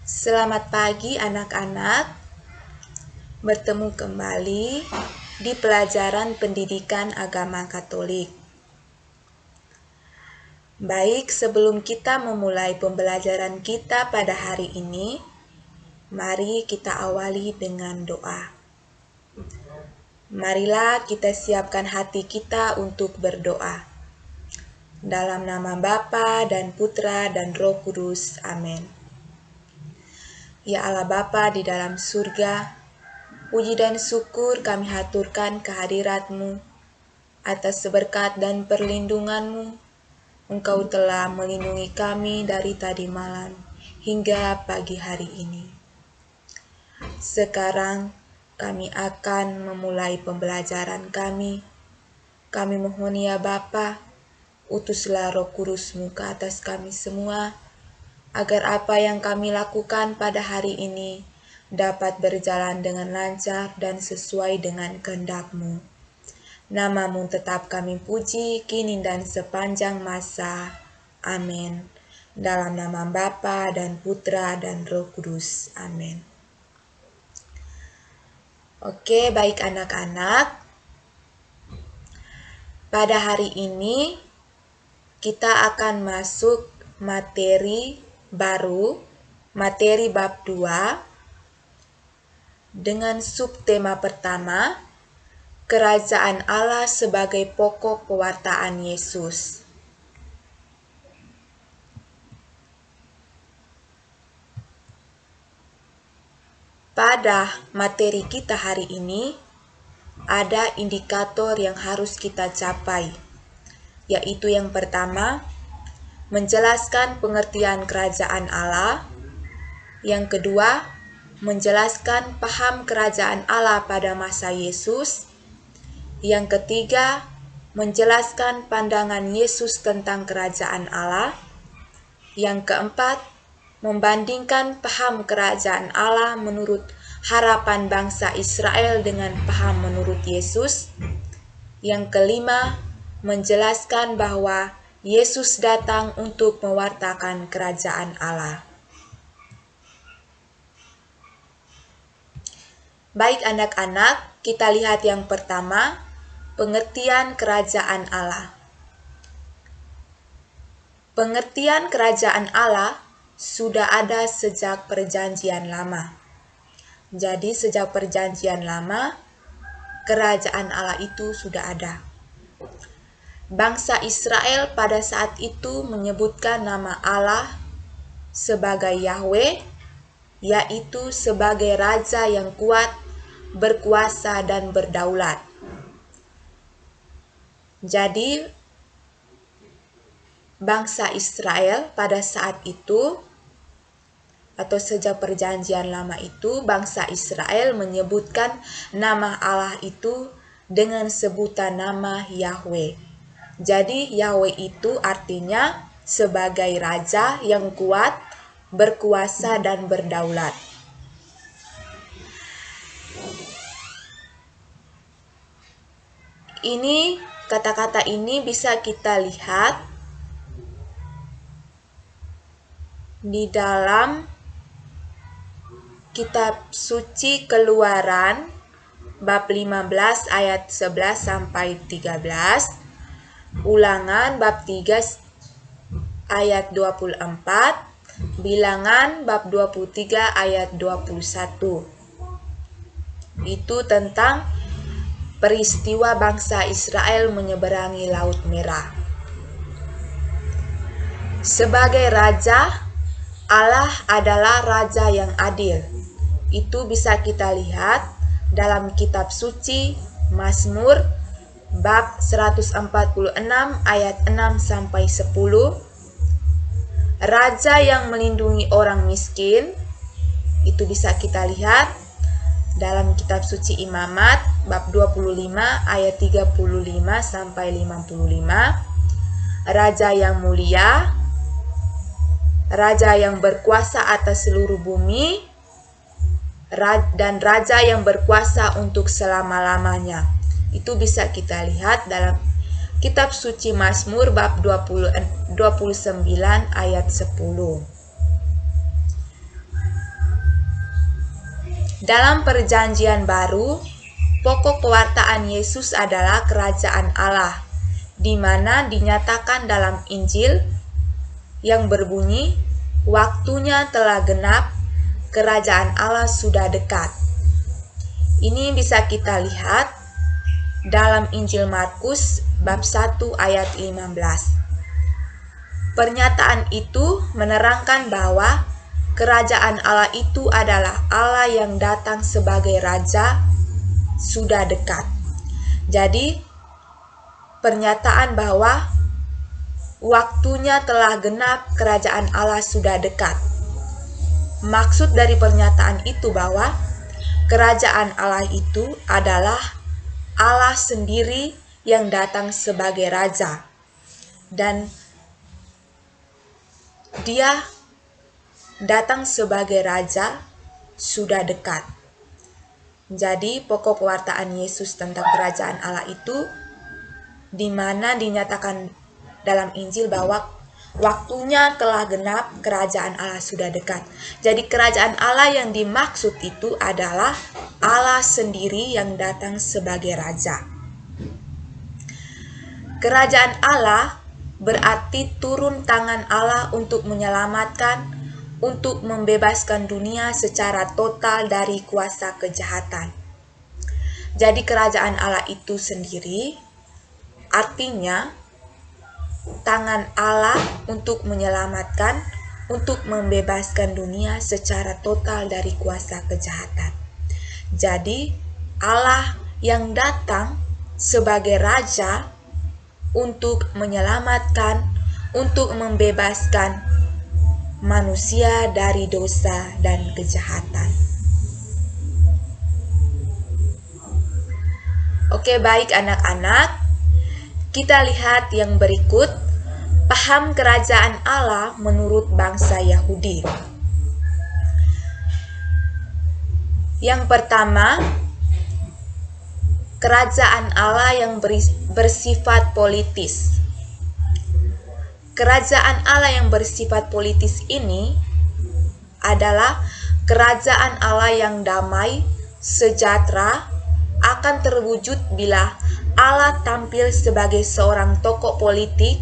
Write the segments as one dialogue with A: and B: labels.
A: Selamat pagi anak-anak, bertemu kembali di pelajaran pendidikan agama Katolik. Baik, sebelum kita memulai pembelajaran kita pada hari ini, mari kita awali dengan doa. Marilah kita siapkan hati kita untuk berdoa. Dalam nama Bapa dan Putra dan Roh Kudus. Amin. Ya Allah Bapa di dalam surga, puji dan syukur kami haturkan kehadirat-Mu atas berkat dan perlindungan-Mu. Engkau telah melindungi kami dari tadi malam hingga pagi hari ini. Sekarang kami akan memulai pembelajaran kami. Kami mohon ya Bapa, utuslah Roh Kudus-Mu ke atas kami semua, agar apa yang kami lakukan pada hari ini dapat berjalan dengan lancar dan sesuai dengan kehendak-Mu. Nama-Mu tetap kami puji, kini dan sepanjang masa. Amin. Dalam nama Bapa dan Putra dan Roh Kudus. Amin. Oke, baik anak-anak. Pada hari ini kita akan masuk materi baru, materi bab 2, dengan subtema pertama, Kerajaan Allah sebagai pokok pewartaan Yesus. Pada materi kita hari ini, ada indikator yang harus kita capai, yaitu yang pertama, menjelaskan pengertian kerajaan Allah. Yang kedua, menjelaskan paham kerajaan Allah pada masa Yesus. Yang ketiga, menjelaskan pandangan Yesus tentang kerajaan Allah. Yang keempat, membandingkan paham kerajaan Allah menurut harapan bangsa Israel dengan paham menurut Yesus. Yang kelima, menjelaskan bahwa Yesus datang untuk mewartakan kerajaan Allah. Baik anak-anak, kita lihat yang pertama, pengertian kerajaan Allah. Pengertian kerajaan Allah sudah ada sejak Perjanjian Lama. Jadi sejak Perjanjian Lama, kerajaan Allah itu sudah ada. Bangsa Israel pada saat itu menyebutkan nama Allah sebagai Yahweh, yaitu sebagai Raja yang kuat, berkuasa, dan berdaulat. Jadi, bangsa Israel pada saat itu, atau sejak Perjanjian Lama itu, bangsa Israel menyebutkan nama Allah itu dengan sebutan nama Yahweh. Jadi Yahweh itu artinya sebagai Raja yang kuat, berkuasa, dan berdaulat. Ini kata-kata ini bisa kita lihat di dalam kitab suci Keluaran bab 15 ayat 11 sampai 13. Ulangan bab 3 ayat 24, Bilangan bab 23 ayat 21. Itu tentang peristiwa bangsa Israel menyeberangi Laut Merah. Sebagai Raja, Allah adalah Raja yang adil. Itu bisa kita lihat dalam kitab suci Mazmur bab 146 ayat 6 sampai 10. Raja yang melindungi orang miskin, itu bisa kita lihat dalam kitab suci Imamat bab 25 ayat 35 sampai 55. Raja yang mulia, Raja yang berkuasa atas seluruh bumi, dan Raja yang berkuasa untuk selama-lamanya. Itu bisa kita lihat dalam kitab suci Mazmur bab 29 ayat 10. Dalam Perjanjian Baru, pokok pewartaan Yesus adalah kerajaan Allah, di mana dinyatakan dalam Injil yang berbunyi, "Waktunya telah genap, kerajaan Allah sudah dekat." Ini bisa kita lihat dalam Injil Markus bab 1 ayat 15. Pernyataan itu menerangkan bahwa kerajaan Allah itu adalah Allah yang datang sebagai Raja sudah dekat. Jadi, pernyataan bahwa waktunya telah genap, kerajaan Allah sudah dekat. Maksud dari pernyataan itu bahwa kerajaan Allah itu adalah Allah sendiri yang datang sebagai Raja. Dan Dia datang sebagai Raja sudah dekat. Jadi pokok pewartaan Yesus tentang kerajaan Allah itu di mana dinyatakan dalam Injil bahwa waktunya telah genap, kerajaan Allah sudah dekat. Jadi kerajaan Allah yang dimaksud itu adalah Allah sendiri yang datang sebagai Raja. Kerajaan Allah berarti turun tangan Allah untuk menyelamatkan, untuk membebaskan dunia secara total dari kuasa kejahatan. Jadi kerajaan Allah itu sendiri artinya tangan Allah untuk menyelamatkan, untuk membebaskan dunia secara total dari kuasa kejahatan. Jadi Allah yang datang sebagai Raja untuk menyelamatkan, untuk membebaskan manusia dari dosa dan kejahatan. Oke, baik anak-anak. Kita lihat yang berikut, paham kerajaan Allah menurut bangsa Yahudi. Yang pertama, kerajaan Allah yang bersifat politis. Kerajaan Allah yang bersifat politis ini adalah kerajaan Allah yang damai, sejahtera, akan terwujud bila Allah tampil sebagai seorang tokoh politik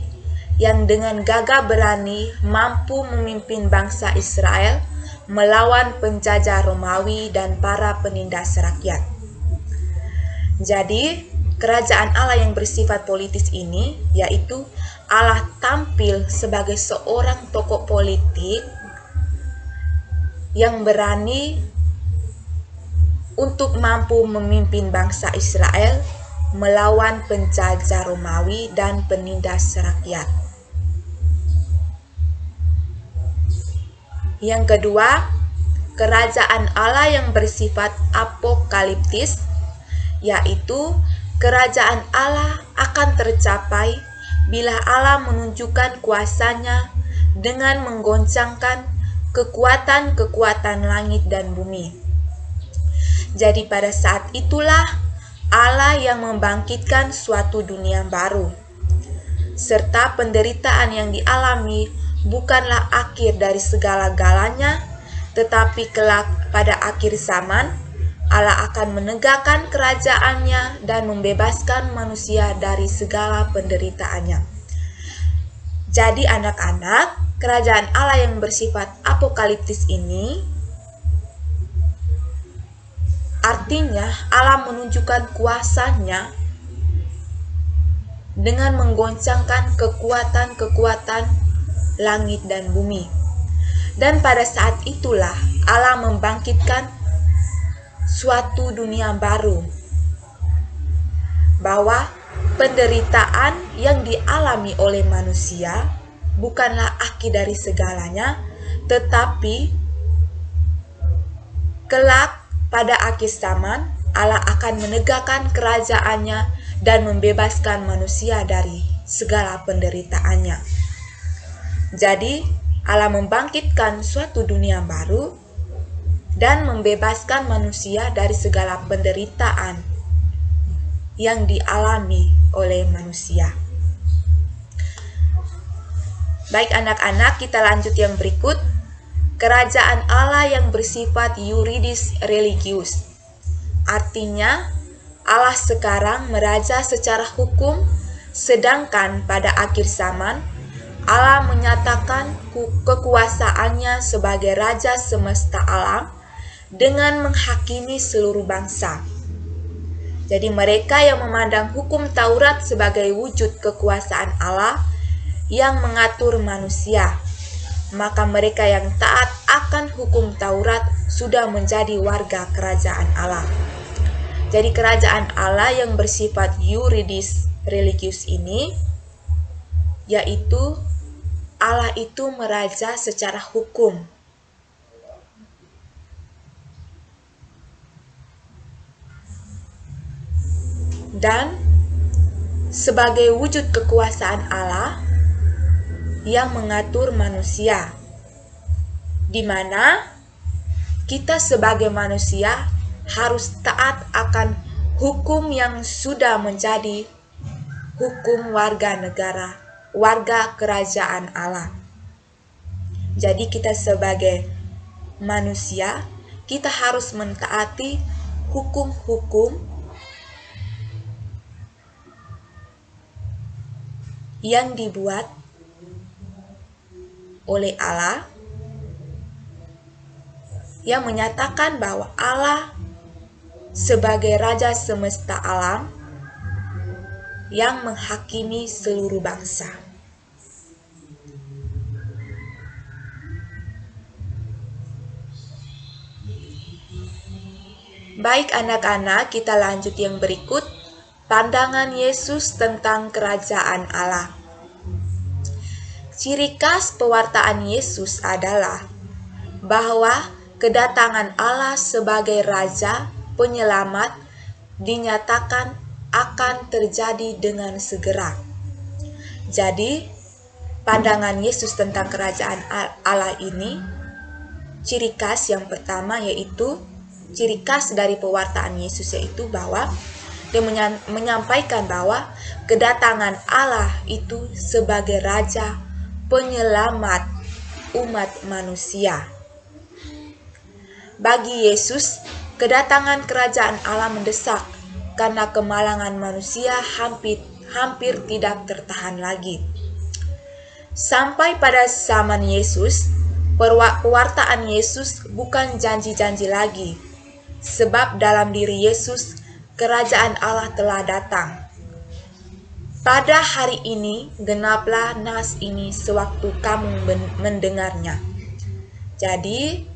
A: yang dengan gagah berani mampu memimpin bangsa Israel melawan penjajah Romawi dan para penindas rakyat. Jadi, kerajaan Allah yang bersifat politis ini yaitu Allah tampil sebagai seorang tokoh politik yang berani untuk mampu memimpin bangsa Israel melawan penjajah Romawi dan penindas rakyat. Yang kedua, kerajaan Allah yang bersifat apokaliptis, yaitu kerajaan Allah akan tercapai bila Allah menunjukkan kuasanya dengan menggoncangkan kekuatan-kekuatan langit dan bumi. Jadi pada saat itulah Allah yang membangkitkan suatu dunia baru, serta penderitaan yang dialami bukanlah akhir dari segala-galanya, tetapi kelak pada akhir zaman Allah akan menegakkan kerajaannya dan membebaskan manusia dari segala penderitaannya. Jadi anak-anak, kerajaan Allah yang bersifat apokaliptis ini artinya Allah menunjukkan kuasanya dengan menggoncangkan kekuatan-kekuatan langit dan bumi. Dan pada saat itulah Allah membangkitkan suatu dunia baru, bahwa penderitaan yang dialami oleh manusia bukanlah akhir dari segalanya, tetapi kelak pada akhir zaman Allah akan menegakkan kerajaannya dan membebaskan manusia dari segala penderitaannya. Jadi Allah membangkitkan suatu dunia baru dan membebaskan manusia dari segala penderitaan yang dialami oleh manusia. Baik anak-anak, kita lanjut yang berikut. kerajaan Allah yang bersifat yuridis religius. Artinya, Allah sekarang meraja secara hukum, sedangkan pada akhir zaman, Allah menyatakan kekuasaannya sebagai Raja semesta alam dengan menghakimi seluruh bangsa. Jadi mereka yang memandang hukum Taurat sebagai wujud kekuasaan Allah yang mengatur manusia, maka mereka yang taat akan hukum Taurat sudah menjadi warga kerajaan Allah. Jadi kerajaan Allah yang bersifat yuridis religius ini, yaitu Allah itu meraja secara hukum. Dan sebagai wujud kekuasaan Allah yang mengatur manusia, di mana kita sebagai manusia harus taat akan hukum yang sudah menjadi hukum warga negara, warga kerajaan Allah. Jadi kita sebagai manusia, kita harus mentaati hukum-hukum yang dibuat oleh Allah, yang menyatakan bahwa Allah sebagai Raja semesta alam yang menghakimi seluruh bangsa. Baik anak-anak, kita lanjut yang berikut. Pandangan Yesus tentang kerajaan Allah. Ciri khas pewartaan Yesus adalah bahwa kedatangan Allah sebagai Raja Penyelamat dinyatakan akan terjadi dengan segera. Jadi, pandangan Yesus tentang kerajaan Allah ini, ciri khas yang pertama yaitu, ciri khas dari pewartaan Yesus yaitu bahwa dia menyampaikan bahwa kedatangan Allah itu sebagai Raja Penyelamat umat manusia. Bagi Yesus, kedatangan kerajaan Allah mendesak karena kemalangan manusia hampir tidak tertahan lagi. Sampai pada zaman Yesus, pewartaan Yesus bukan janji-janji lagi, sebab dalam diri Yesus kerajaan Allah telah datang. Pada hari ini genaplah nas ini sewaktu kamu mendengarnya. Jadi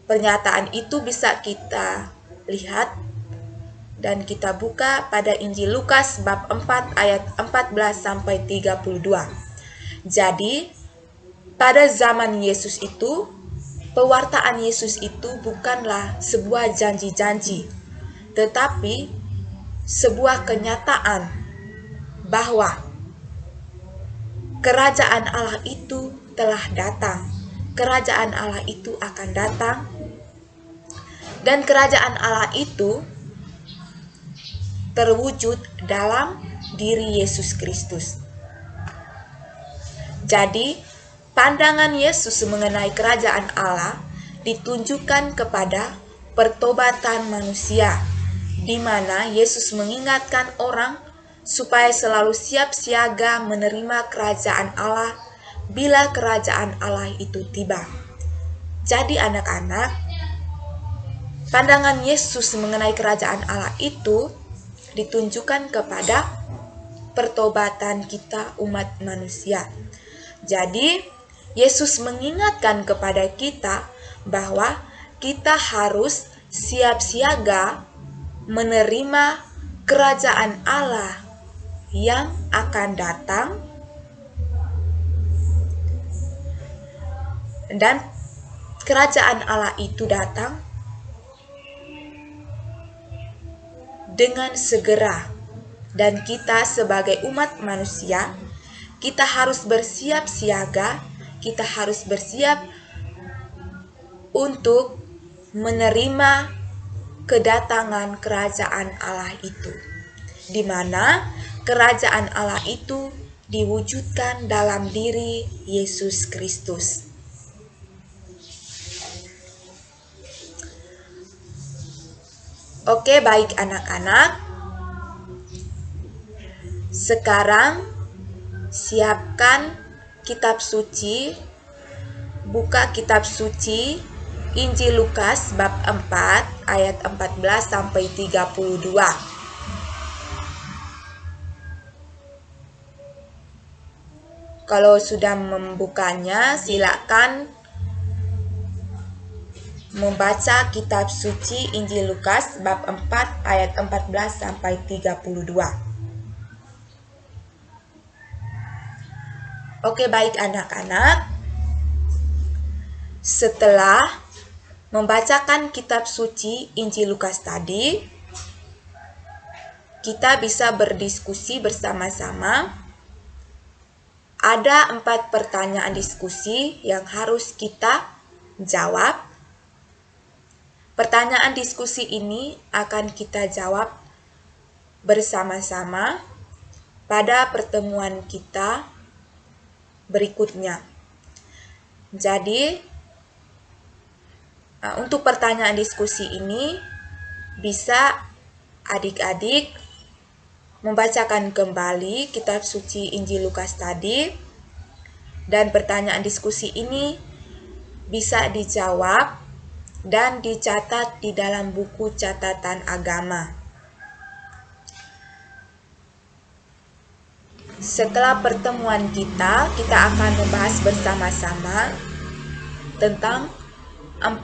A: pernyataan itu bisa kita lihat dan kita buka pada Injil Lukas bab 4 ayat 14 sampai 32. Jadi pada zaman Yesus itu, pewartaan Yesus itu bukanlah sebuah janji-janji, tetapi sebuah kenyataan bahwa kerajaan Allah itu telah datang. Kerajaan Allah itu akan datang, dan kerajaan Allah itu terwujud dalam diri Yesus Kristus. Jadi, pandangan Yesus mengenai kerajaan Allah ditunjukkan kepada pertobatan manusia, di mana Yesus mengingatkan orang supaya selalu siap siaga menerima kerajaan Allah bila kerajaan Allah itu tiba. Jadi anak-anak, pandangan Yesus mengenai kerajaan Allah itu ditunjukkan kepada pertobatan kita umat manusia. Jadi, Yesus mengingatkan kepada kita bahwa kita harus siap siaga menerima kerajaan Allah yang akan datang, dan kerajaan Allah itu datang dengan segera, dan kita sebagai umat manusia, kita harus bersiap siaga, kita harus bersiap untuk menerima kedatangan kerajaan Allah itu, di mana kerajaan Allah itu diwujudkan dalam diri Yesus Kristus. Oke, baik anak-anak. Sekarang siapkan kitab suci, buka kitab suci Injil Lukas bab 4 ayat 14 sampai 32. Kalau sudah membukanya, silakan membaca kitab suci Injil Lukas bab 4 ayat 14 sampai 32. Oke, baik anak-anak. Setelah membacakan kitab suci Injil Lukas tadi, kita bisa berdiskusi bersama-sama. Ada 4 pertanyaan diskusi yang harus kita jawab. Pertanyaan diskusi ini akan kita jawab bersama-sama pada pertemuan kita berikutnya. Jadi, untuk pertanyaan diskusi ini bisa adik-adik membacakan kembali kitab suci Injil Lukas tadi, dan pertanyaan diskusi ini bisa dijawab dan dicatat di dalam buku catatan agama. Setelah pertemuan kita akan membahas bersama-sama tentang 4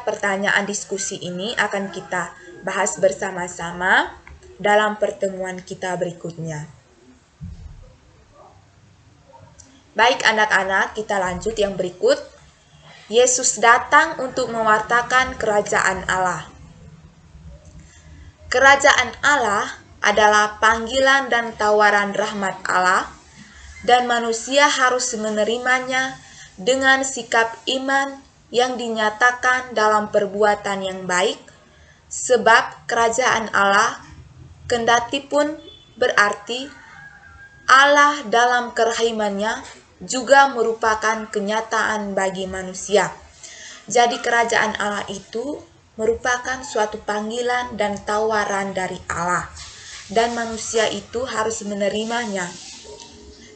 A: pertanyaan diskusi ini akan kita bahas bersama-sama dalam pertemuan kita berikutnya. Baik anak-anak, kita lanjut yang berikut. Yesus datang untuk mewartakan kerajaan Allah. Kerajaan Allah adalah panggilan dan tawaran rahmat Allah, dan manusia harus menerimanya dengan sikap iman yang dinyatakan dalam perbuatan yang baik, sebab kerajaan Allah kendatipun berarti Allah dalam kerahimannya juga merupakan kenyataan bagi manusia. Jadi kerajaan Allah itu merupakan suatu panggilan dan tawaran dari Allah, dan manusia itu harus menerimanya.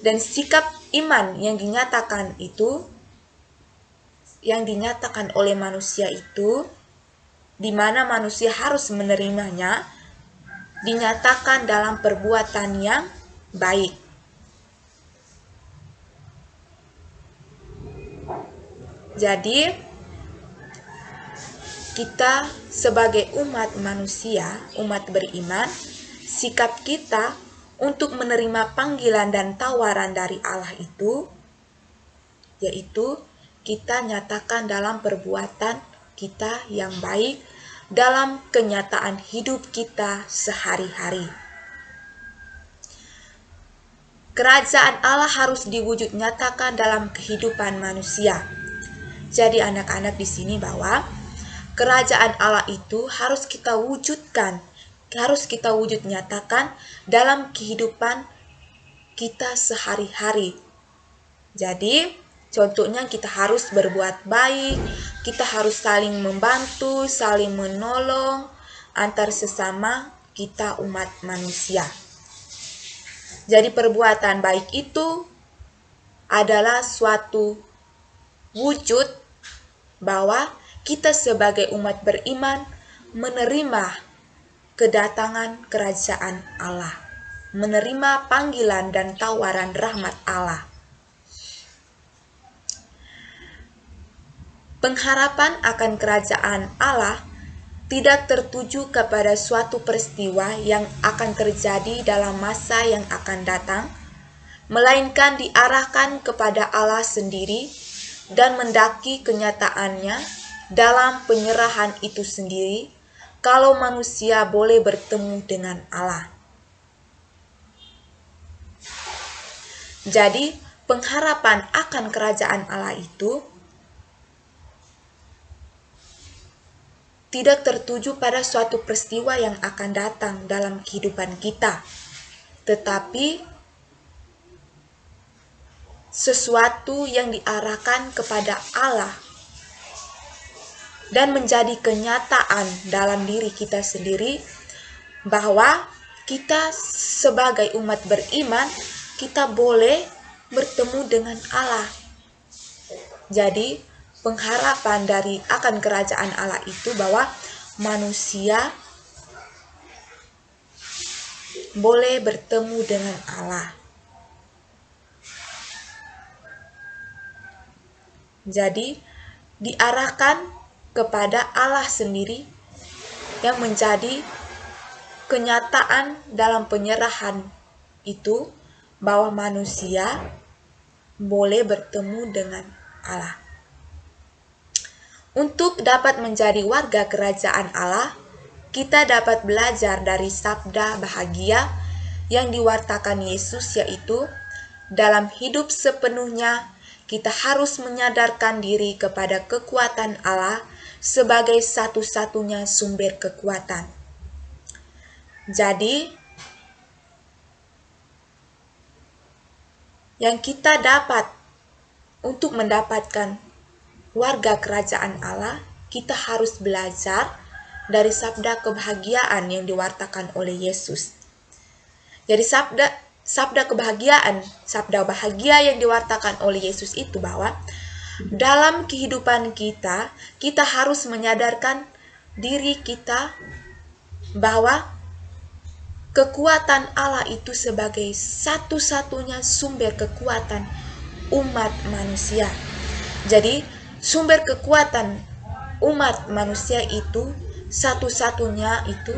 A: Dan sikap iman yang dinyatakan oleh manusia itu, di mana manusia harus menerimanya, dinyatakan dalam perbuatan yang baik. Jadi, kita sebagai umat manusia, umat beriman, sikap kita untuk menerima panggilan dan tawaran dari Allah itu, yaitu kita nyatakan dalam perbuatan kita yang baik, dalam kenyataan hidup kita sehari-hari. Kerajaan Allah harus diwujud nyatakan dalam kehidupan manusia. Jadi anak-anak di sini bahwa kerajaan Allah itu harus kita wujudkan, harus kita wujud nyatakan dalam kehidupan kita sehari-hari. Jadi contohnya kita harus berbuat baik, kita harus saling membantu, saling menolong antar sesama kita umat manusia. Jadi perbuatan baik itu adalah suatu wujud bahwa kita sebagai umat beriman menerima kedatangan kerajaan Allah, menerima panggilan dan tawaran rahmat Allah. Pengharapan akan kerajaan Allah tidak tertuju kepada suatu peristiwa yang akan terjadi dalam masa yang akan datang, melainkan diarahkan kepada Allah sendiri dan mendaki kenyataannya dalam penyerahan itu sendiri, kalau manusia boleh bertemu dengan Allah. Jadi, pengharapan akan kerajaan Allah itu tidak tertuju pada suatu peristiwa yang akan datang dalam kehidupan kita, tetapi sesuatu yang diarahkan kepada Allah dan menjadi kenyataan dalam diri kita sendiri bahwa kita sebagai umat beriman, kita boleh bertemu dengan Allah. Jadi pengharapan dari akan kerajaan Allah itu bahwa manusia boleh bertemu dengan Allah. Jadi diarahkan kepada Allah sendiri yang menjadi kenyataan dalam penyerahan itu bahwa manusia boleh bertemu dengan Allah. Untuk dapat menjadi warga kerajaan Allah, kita dapat belajar dari sabda bahagia yang diwartakan Yesus, yaitu dalam hidup sepenuhnya kita harus menyadarkan diri kepada kekuatan Allah sebagai satu-satunya sumber kekuatan. Jadi, yang kita dapat untuk mendapatkan warga kerajaan Allah, kita harus belajar dari sabda kebahagiaan yang diwartakan oleh Yesus. Jadi sabda kebahagiaan, sabda bahagia yang diwartakan oleh Yesus itu bahwa dalam kehidupan kita, kita harus menyadarkan diri kita bahwa kekuatan Allah itu sebagai satu-satunya sumber kekuatan umat manusia. Jadi, sumber kekuatan umat manusia itu satu-satunya itu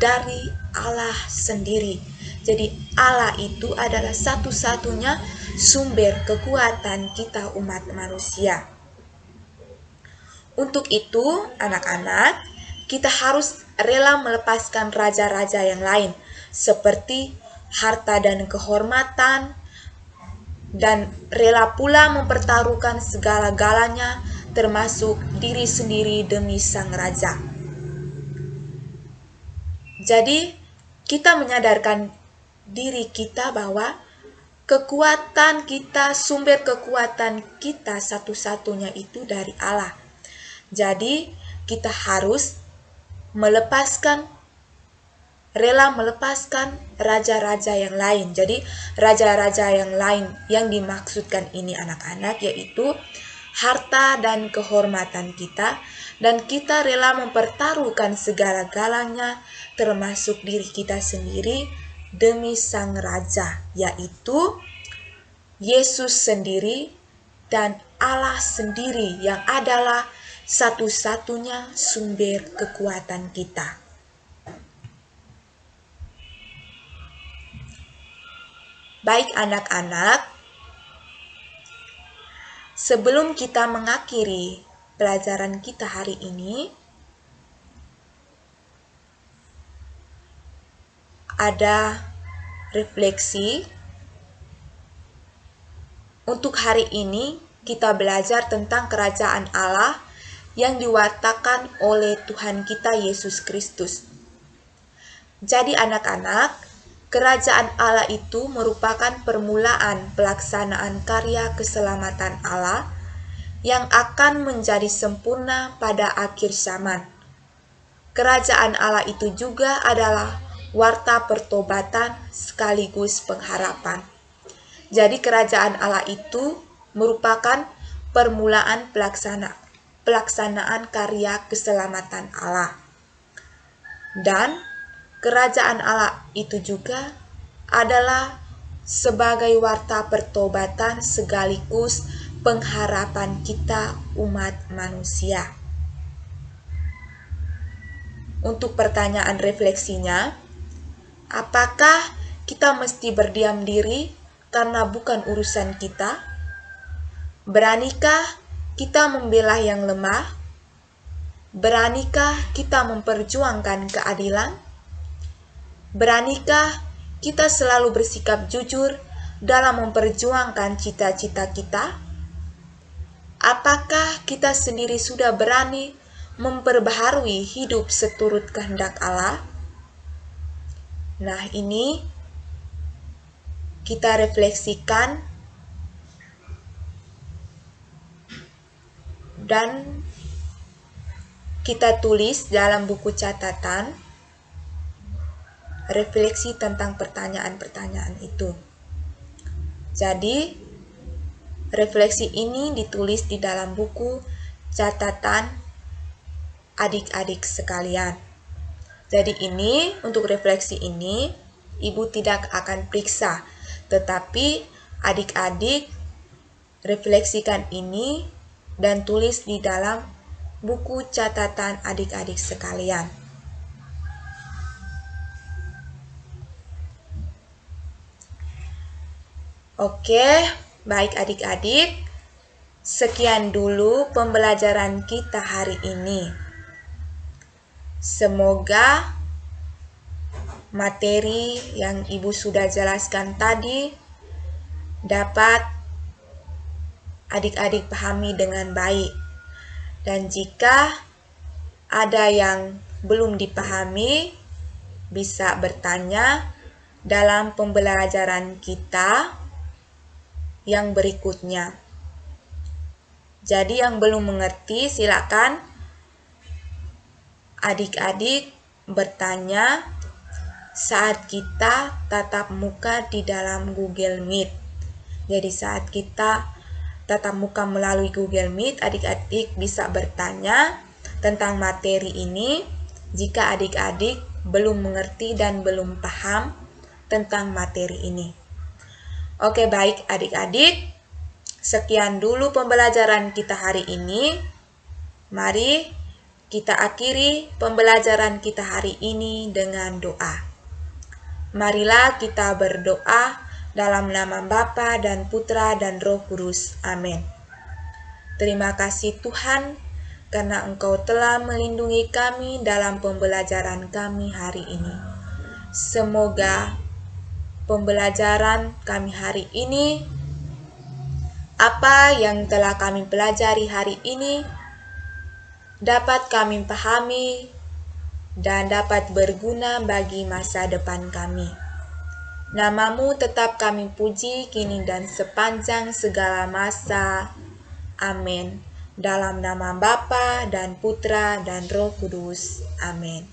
A: dari Allah sendiri. Jadi, Allah itu adalah satu-satunya sumber kekuatan kita umat manusia. Untuk itu, anak-anak, kita harus rela melepaskan raja-raja yang lain, seperti harta dan kehormatan, dan rela pula mempertaruhkan segala-galanya, termasuk diri sendiri demi sang raja. Jadi, kita menyadarkan diri kita bahwa kekuatan kita, sumber kekuatan kita satu-satunya itu dari Allah. Jadi, kita harus rela melepaskan raja-raja yang lain. Jadi, raja-raja yang lain yang dimaksudkan ini anak-anak yaitu harta dan kehormatan kita, dan kita rela mempertaruhkan segala-galanya termasuk diri kita sendiri demi sang raja, yaitu Yesus sendiri dan Allah sendiri yang adalah satu-satunya sumber kekuatan kita. Baik anak-anak, sebelum kita mengakhiri pelajaran kita hari ini, ada refleksi. Untuk hari ini kita belajar tentang kerajaan Allah yang diwartakan oleh Tuhan kita Yesus Kristus. Jadi anak-anak, kerajaan Allah itu merupakan permulaan pelaksanaan karya keselamatan Allah yang akan menjadi sempurna pada akhir zaman. Kerajaan Allah itu juga adalah warta pertobatan sekaligus pengharapan. Jadi kerajaan Allah itu merupakan permulaan pelaksanaan karya keselamatan Allah. Dan kerajaan Allah itu juga adalah sebagai warta pertobatan sekaligus pengharapan kita umat manusia. Untuk pertanyaan refleksinya, apakah kita mesti berdiam diri karena bukan urusan kita? Beranikah kita membela yang lemah? Beranikah kita memperjuangkan keadilan? Beranikah kita selalu bersikap jujur dalam memperjuangkan cita-cita kita? Apakah kita sendiri sudah berani memperbaharui hidup seturut kehendak Allah? Nah, ini kita refleksikan dan kita tulis dalam buku catatan refleksi tentang pertanyaan-pertanyaan itu. Jadi, refleksi ini ditulis di dalam buku catatan adik-adik sekalian. Jadi ini, untuk refleksi ini, Ibu tidak akan periksa, tetapi adik-adik refleksikan ini dan tulis di dalam buku catatan adik-adik sekalian. Oke, baik adik-adik. Sekian dulu pembelajaran kita hari ini. Semoga materi yang Ibu sudah jelaskan tadi dapat adik-adik pahami dengan baik. Dan jika ada yang belum dipahami, bisa bertanya dalam pembelajaran kita yang berikutnya. Jadi yang belum mengerti, silakan adik-adik bertanya saat kita tatap muka di dalam Google Meet. Jadi saat kita tatap muka melalui Google Meet, adik-adik bisa bertanya tentang materi ini jika adik-adik belum mengerti dan belum paham tentang materi ini. Oke, baik adik-adik. Sekian dulu pembelajaran kita hari ini. Mari kita akhiri pembelajaran kita hari ini dengan doa. Marilah kita berdoa dalam nama Bapa dan Putra dan Roh Kudus. Amin. Terima kasih Tuhan, karena Engkau telah melindungi kami dalam pembelajaran kami hari ini. Semoga pembelajaran kami hari ini, apa yang telah kami pelajari hari ini, dapat kami pahami dan dapat berguna bagi masa depan kami. Namamu tetap kami puji kini dan sepanjang segala masa. Amin. Dalam nama Bapa dan Putra dan Roh Kudus. Amin.